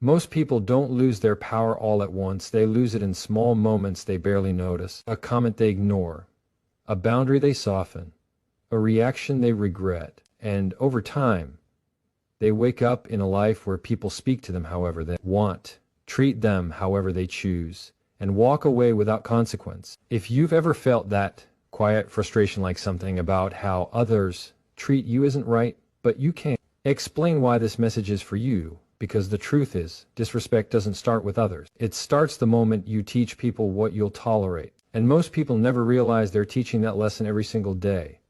Most people don't lose their power all at once. They lose it in small moments they barely notice. A comment they ignore, a boundary they soften, a reaction they regret. And over time, they wake up in a life where people speak to them however they want, treat them however they choose, and walk away without consequence. If you've ever felt that quiet frustration, like something about how others treat you isn't right, but you can't explain why this message is for you, because the truth is, disrespect doesn't start with others. It starts the moment you teach people what you'll tolerate. And most people never realize they're teaching that lesson every single day.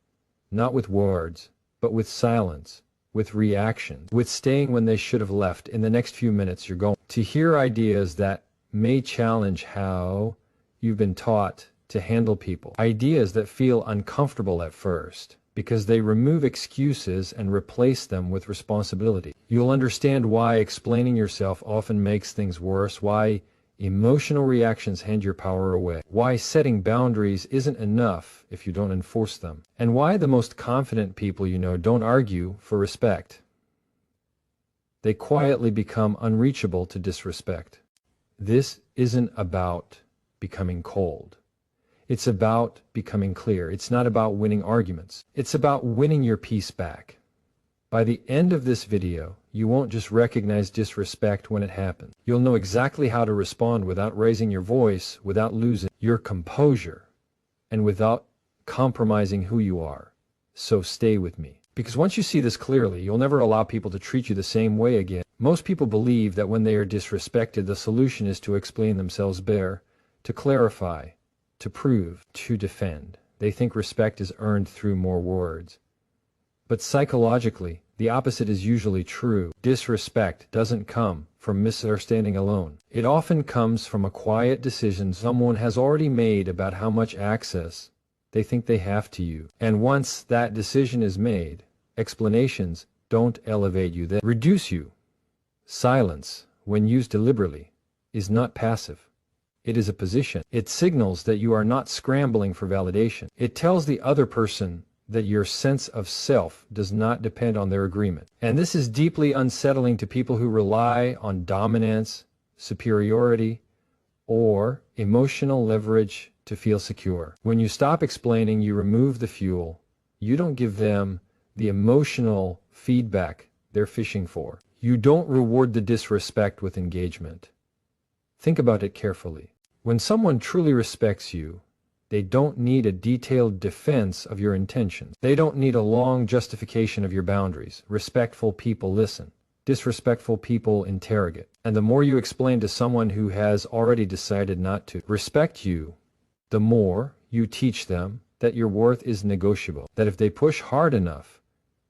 Not with words, but with silence, with reaction, with staying when they should have left. In the next few minutes, you're going to hear ideas that may challenge how you've been taught to handle people. Ideas that feel uncomfortable at first, because they remove excuses and replace them with responsibility. You'll understand why explaining yourself often makes things worse, why emotional reactions hand your power away, why setting boundaries isn't enough if you don't enforce them, and why the most confident people you know don't argue for respect. They quietly become unreachable to disrespect. This isn't about becoming cold. It's about becoming clear. It's not about winning arguments. It's about winning your peace back. By the end of this video, you won't just recognize disrespect when it happens. You'll know exactly how to respond without raising your voice, without losing your composure, and without compromising who you are. So stay with me. Because once you see this clearly, you'll never allow people to treat you the same way again. Most people believe that when they are disrespected, the solution is to explain themselves better, to clarify, to prove, to defend. They think respect is earned through more words. But psychologically, the opposite is usually true. Disrespect doesn't come from misunderstanding alone. It often comes from a quiet decision someone has already made about how much access they think they have to you. And once that decision is made, explanations don't elevate you, they reduce you. Silence, when used deliberately, is not passive. It is a position. It signals that you are not scrambling for validation. It tells the other person that your sense of self does not depend on their agreement. And this is deeply unsettling to people who rely on dominance, superiority, or emotional leverage to feel secure. When you stop explaining, you remove the fuel. You don't give them the emotional feedback they're fishing for. You don't reward the disrespect with engagement. Think about it carefully. When someone truly respects you, they don't need a detailed defense of your intentions. They don't need a long justification of your boundaries. Respectful people listen. Disrespectful people interrogate. And the more you explain to someone who has already decided not to respect you, the more you teach them that your worth is negotiable, that if they push hard enough,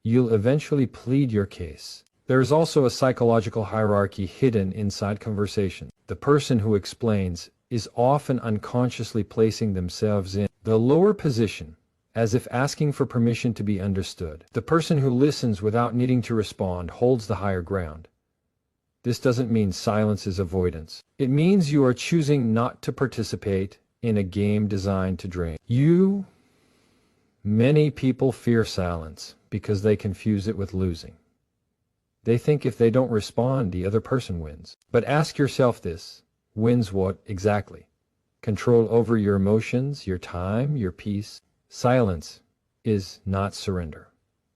you'll eventually plead your case. There is also a psychological hierarchy hidden inside conversation. The person who explains is often unconsciously placing themselves in the lower position, as if asking for permission to be understood. The person who listens without needing to respond holds the higher ground. This doesn't mean silence is avoidance. It means you are choosing not to participate in a game designed to drain you. Many people fear silence because they confuse it with losing. They think if they don't respond, the other person wins. But ask yourself this: wins what exactly? Control over your emotions, your time, your peace. Silence is not surrender.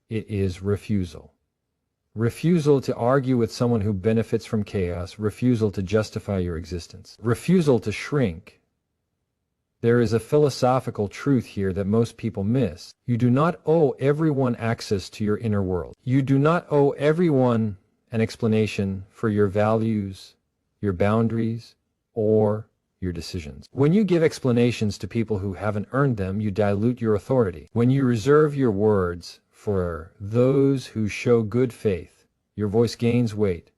It is refusal. Refusal to argue with someone who benefits from chaos. Refusal to justify your existence. Refusal to shrink. There is a philosophical truth here that most people miss. You do not owe everyone access to your inner world. You do not owe everyone an explanation for your values, your boundaries, or your decisions. When you give explanations to people who haven't earned them, you dilute your authority. When you reserve your words for those who show good faith, your voice gains weight.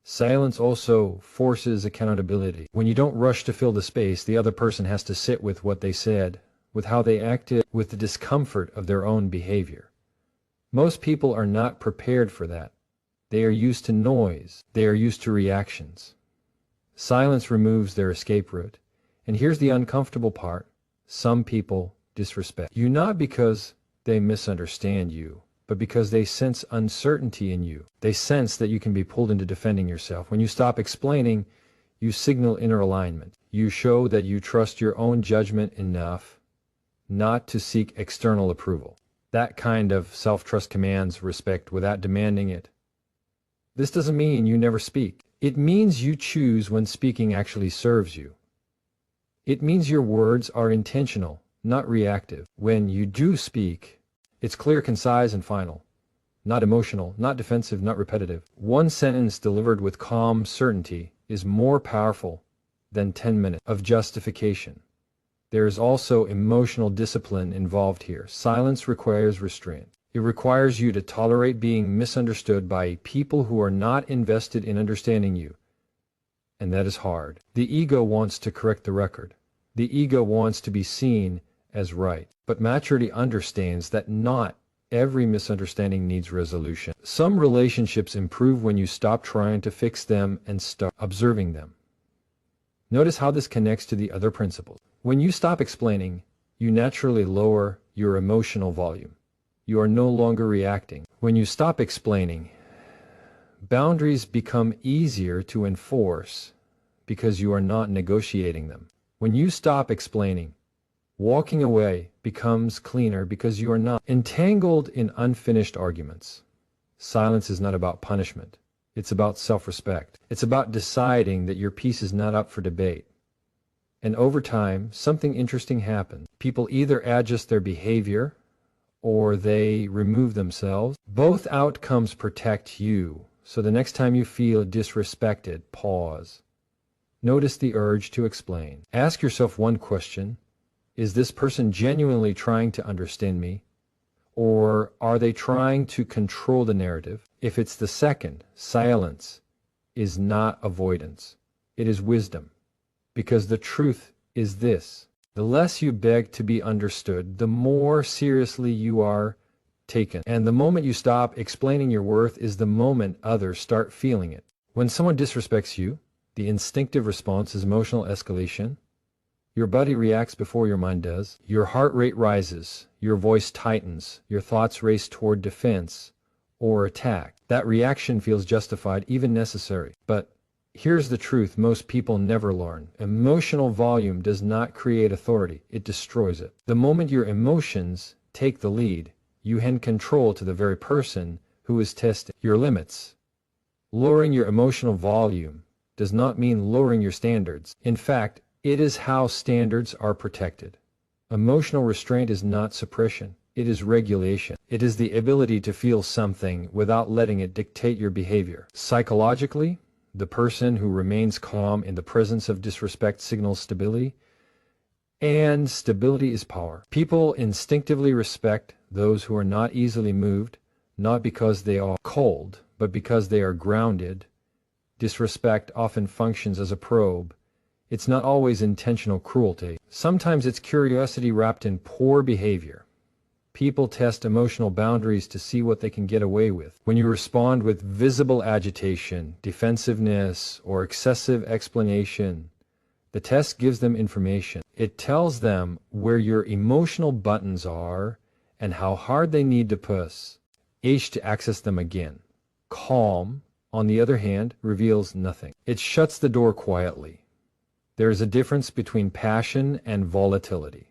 Silence also forces accountability. When you don't rush to fill the space, the other person has to sit with what they said, with how they acted, with the discomfort of their own behavior. Most people are not prepared for that. They are used to noise. They are used to reactions. Silence removes their escape route. And here's the uncomfortable part. Some people disrespect you not because they misunderstand you, but because they sense uncertainty in you. They sense that you can be pulled into defending yourself. When you stop explaining, you signal inner alignment. You show that you trust your own judgment enough not to seek external approval. That kind of self-trust commands respect without demanding it. This doesn't mean you never speak. It means you choose when speaking actually serves you. It means your words are intentional, not reactive. When you do speak, it's clear, concise, and final. Not emotional, not defensive, not repetitive. One sentence delivered with calm certainty is more powerful than 10 minutes of justification. There is also emotional discipline involved here. Silence requires restraint. It requires you to tolerate being misunderstood by people who are not invested in understanding you. And that is hard. The ego wants to correct the record. The ego wants to be seen as right. But maturity understands that not every misunderstanding needs resolution. Some relationships improve when you stop trying to fix them and start observing them. Notice how this connects to the other principles. When you stop explaining, you naturally lower your emotional volume. You are no longer reacting. When you stop explaining, boundaries become easier to enforce because you are not negotiating them. When you stop explaining, walking away becomes cleaner because you are not entangled in unfinished arguments. Silence is not about punishment. It's about self-respect. It's about deciding that your piece is not up for debate. And over time, something interesting happens. People either adjust their behavior or they remove themselves. Both outcomes protect you. So the next time you feel disrespected, pause. Notice the urge to explain. Ask yourself one question. Is this person genuinely trying to understand me? Or are they trying to control the narrative? If it's the second, silence is not avoidance. It is wisdom. Because the truth is this: the less you beg to be understood, the more seriously you are taken. And the moment you stop explaining your worth is the moment others start feeling it. When someone disrespects you, the instinctive response is emotional escalation. Your body reacts before your mind does. Your heart rate rises. Your voice tightens. Your thoughts race toward defense or attack. That reaction feels justified, even necessary. But here's the truth most people never learn. Emotional volume does not create authority. It destroys it. The moment your emotions take the lead, you hand control to the very person who is testing your limits. Lowering your emotional volume does not mean lowering your standards. In fact, it is how standards are protected. Emotional restraint is not suppression. It is regulation. It is the ability to feel something without letting it dictate your behavior. Psychologically, the person who remains calm in the presence of disrespect signals stability, and stability is power. People instinctively respect those who are not easily moved, not because they are cold, but because they are grounded. Disrespect often functions as a probe. It's not always intentional cruelty. Sometimes it's curiosity wrapped in poor behavior. People test emotional boundaries to see what they can get away with. When you respond with visible agitation, defensiveness, or excessive explanation, the test gives them information. It tells them where your emotional buttons are and how hard they need to push to access them again. Calm, on the other hand, reveals nothing. It shuts the door quietly. There is a difference between passion and volatility.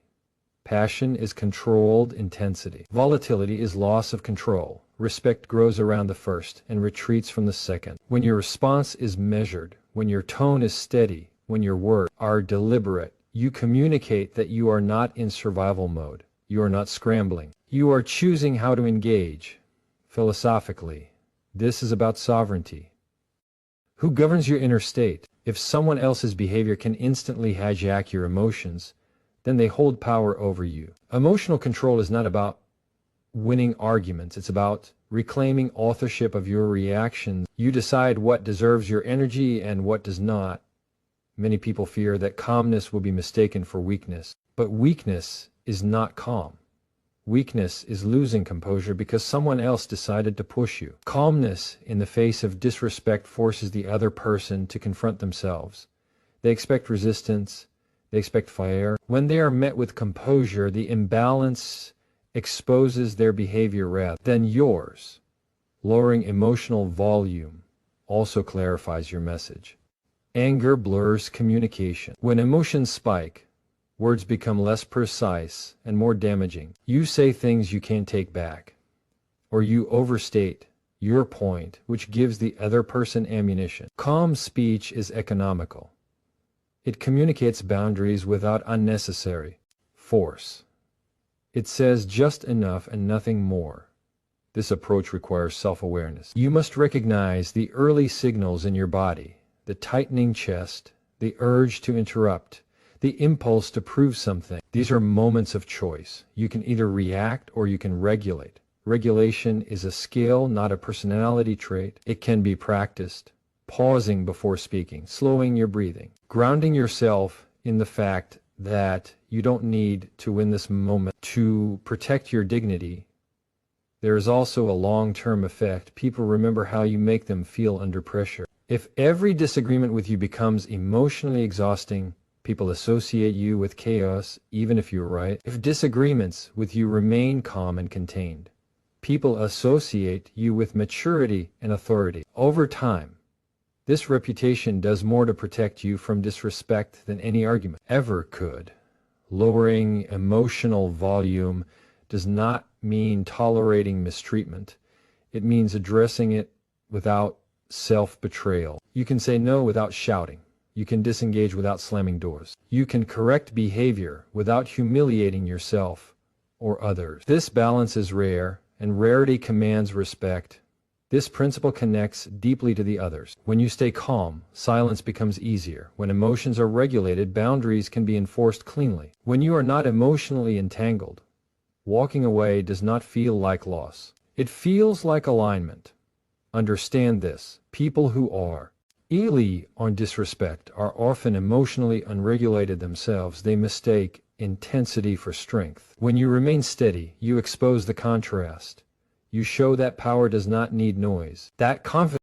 Passion is controlled intensity. Volatility is loss of control. Respect grows around the first and retreats from the second. When your response is measured, when your tone is steady, when your words are deliberate, you communicate that you are not in survival mode. You are not scrambling. You are choosing how to engage. Philosophically, this is about sovereignty. Who governs your inner state? If someone else's behavior can instantly hijack your emotions, then they hold power over you. Emotional control is not about winning arguments. It's about reclaiming authorship of your reactions. You decide what deserves your energy and what does not. Many people fear that calmness will be mistaken for weakness. But weakness is not calm. Weakness is losing composure because someone else decided to push you. Calmness in the face of disrespect forces the other person to confront themselves. They expect resistance. They expect fire. When they are met with composure, the imbalance exposes their behavior rather than yours. Lowering emotional volume also clarifies your message. Anger blurs communication. When emotions spike, words become less precise and more damaging. You say things you can't take back, or you overstate your point, which gives the other person ammunition. Calm speech is economical. It communicates boundaries without unnecessary force. It says just enough and nothing more. This approach requires self-awareness. You must recognize the early signals in your body, the tightening chest, the urge to interrupt, the impulse to prove something. These are moments of choice. You can either react or you can regulate. Regulation is a skill, not a personality trait. It can be practiced. Pausing before speaking, slowing your breathing, grounding yourself in the fact that you don't need to win this moment to protect your dignity. There is also a long-term effect. People remember how you make them feel under pressure. If every disagreement with you becomes emotionally exhausting, people associate you with chaos, even if you're right. If disagreements with you remain calm and contained, people associate you with maturity and authority. Over time, this reputation does more to protect you from disrespect than any argument ever could. Lowering emotional volume does not mean tolerating mistreatment. It means addressing it without self-betrayal. You can say no without shouting. You can disengage without slamming doors. You can correct behavior without humiliating yourself or others. This balance is rare, and rarity commands respect. This principle connects deeply to the others. When you stay calm, silence becomes easier. When emotions are regulated, boundaries can be enforced cleanly. When you are not emotionally entangled, walking away does not feel like loss. It feels like alignment. Understand this. People who are easily on disrespect are often emotionally unregulated themselves. They mistake intensity for strength. When you remain steady, you expose the contrast. You show that power does not need noise. That confidence